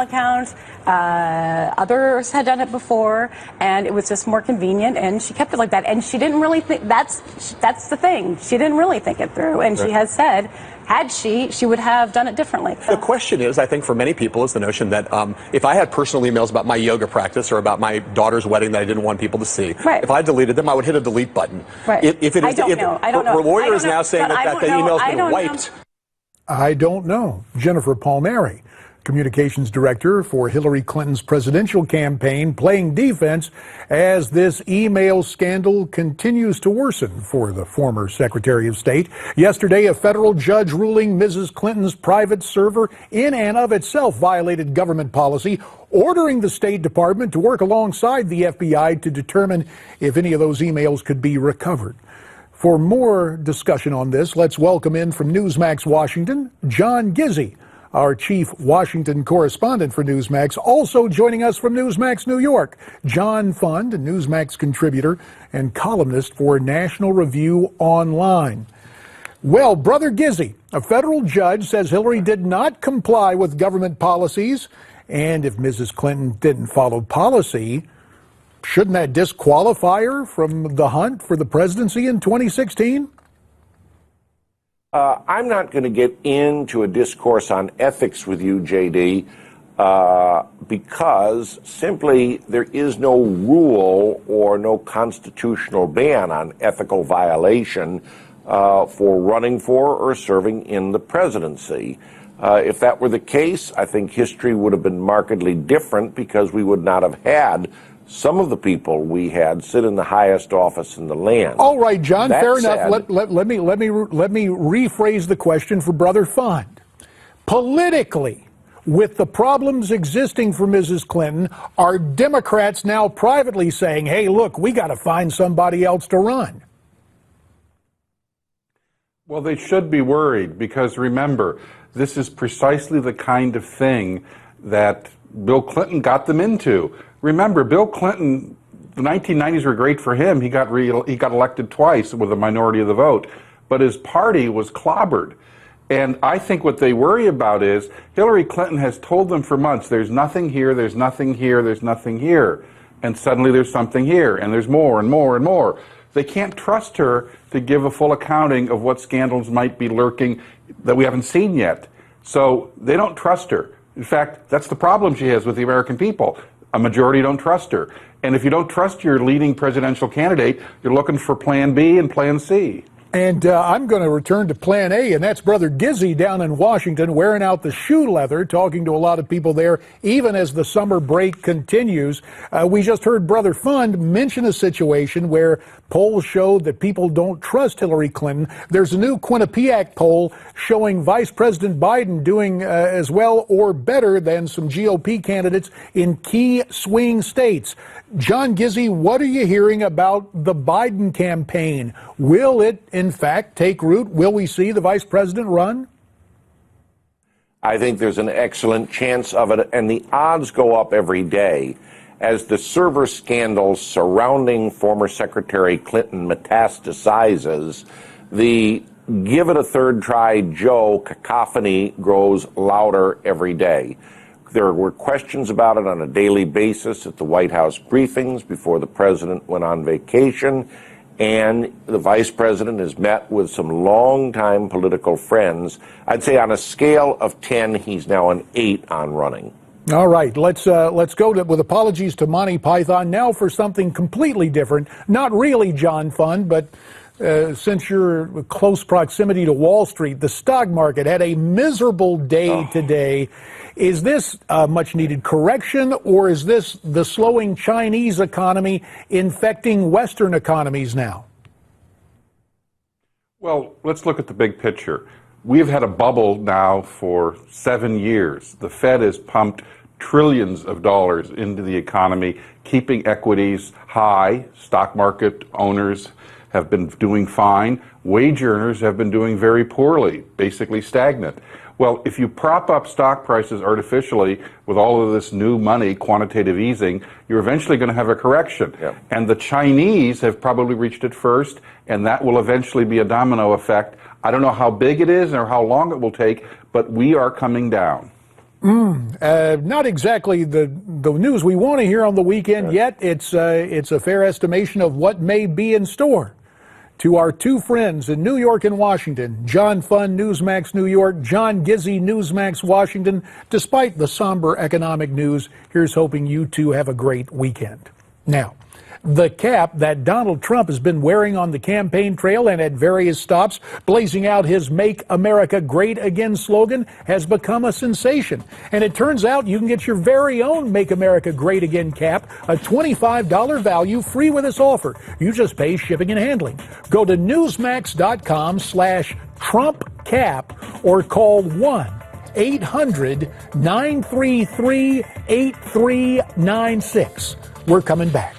account. Others had done it before, and it was just more convenient, and she kept it like that. And she didn't really think, that's the thing. She didn't really think it through, and she has said, had she would have done it differently. The question is, I think for many people, is the notion that if I had personal emails about my yoga practice or about my daughter's wedding that I didn't want people to see, if I deleted them, I would hit a delete button. If it is, I don't know. Lawyers now saying that the email's been wiped. I don't know. Jennifer Palmieri, communications director for Hillary Clinton's presidential campaign, playing defense as this email scandal continues to worsen for the former Secretary of State. Yesterday, a federal judge ruling Mrs. Clinton's private server in and of itself violated government policy, ordering the State Department to work alongside the FBI to determine if any of those emails could be recovered. For more discussion on this, let's welcome in from Newsmax Washington, John Gizzi, our chief Washington correspondent for Newsmax. Also joining us from Newsmax New York, John Fund, a Newsmax contributor and columnist for National Review Online. Well, Brother Gizzi, a federal judge says Hillary did not comply with government policies, and if Mrs. Clinton didn't follow policy, shouldn't that disqualify her from the hunt for the presidency in 2016? I'm not going to get into a discourse on ethics with you, JD, because simply there is no rule or no constitutional ban on ethical violation for running for or serving in the presidency. If that were the case, I think history would have been markedly different, because we would not have had some of the people we had sit in the highest office in the land. All right, John, That fair said, enough. Let me rephrase the question for Brother Fund. Politically, with the problems existing for Mrs. Clinton, are Democrats now privately saying, hey, look, we got to find somebody else to run? Well, they should be worried, because remember, this is precisely the kind of thing that Bill Clinton got them into. Remember, Bill Clinton, the 1990s were great for him. He got elected twice with a minority of the vote, but his party was clobbered. And I think what they worry about is Hillary Clinton has told them for months, there's nothing here, there's nothing here, there's nothing here. And suddenly there's something here, and there's more and more and more. They can't trust her to give a full accounting of what scandals might be lurking that we haven't seen yet. So they don't trust her. In fact, that's the problem she has with the American people. A majority don't trust her. And if you don't trust your leading presidential candidate, you're looking for Plan B and Plan C. And I'm going to return to Plan A, and that's Brother Gizzi down in Washington, wearing out the shoe leather, talking to a lot of people there, even as the summer break continues. We just heard Brother Fund mention a situation where polls showed that people don't trust Hillary Clinton. There's a new Quinnipiac poll showing Vice President Biden doing as well or better than some GOP candidates in key swing states. John Gizzi, what are you hearing about the Biden campaign? Will it, in fact, take root? Will we see the vice president run? I think there's an excellent chance of it, and the odds go up every day as the server scandals surrounding former Secretary Clinton metastasizes. The give it a third try, Joe cacophony grows louder every day. There were questions about it on a daily basis at the White House briefings before the president went on vacation, and the vice president has met with some longtime political friends. I'd say on a scale of 10, he's now an 8 on running. All right, let's go with apologies to Monty Python now for something completely different. Not really, John Fund, but since your close proximity to Wall Street, the stock market had a miserable day today. Is this a much-needed correction, or is this the slowing Chinese economy infecting Western economies now? Well, let's look at the big picture. We've had a bubble now for 7 years. The Fed has pumped trillions of dollars into the economy, keeping equities high. Stock market owners have been doing fine. Wage earners have been doing very poorly, basically stagnant. Well, if you prop up stock prices artificially with all of this new money, quantitative easing, you're eventually going to have a correction. Yep. And the Chinese have probably reached it first, and that will eventually be a domino effect. I don't know how big it is or how long it will take, but we are coming down. Not exactly the news we want to hear on the weekend yet. It's a fair estimation of what may be in store. To our two friends in New York and Washington, John Fund, Newsmax New York, John Gizzi, Newsmax Washington. Despite the somber economic news, here's hoping you two have a great weekend. Now, the cap that Donald Trump has been wearing on the campaign trail and at various stops, blazing out his Make America Great Again slogan, has become a sensation. And it turns out you can get your very own Make America Great Again cap, a $25 value, free with this offer. You just pay shipping and handling. Go to newsmax.com/TrumpCap or call 1-800-933-8396. We're coming back.